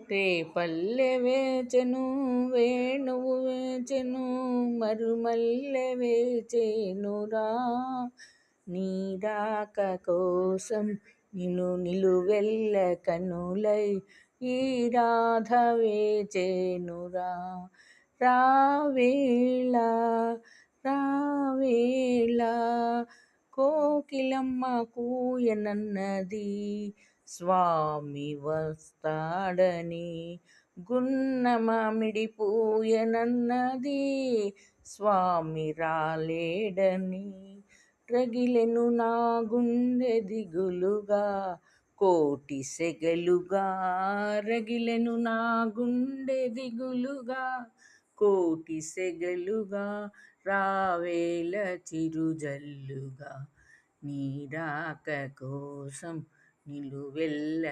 రేపల్లె వేచెను వేణువు వేచెను మరుమల్లె వేచెనురా నీరాక కోసం నిన్ను నిలువెల్ల కనులై ఈ రాధ వేచెనురా రావేళ రావేళ కోకిలమ్మ కూయనన్నది స్వామి వస్తాడని గున్న మామిడి పూయనన్నది స్వామి రాలేడని రగిలెను నా గుండె దిగులుగా కోటి సెగలుగా రగిలెను నా గుండె దిగులుగా కోటి సెగలుగా రావేల చిరుజల్లుగా నీరాక కోసం నిలువెల్ల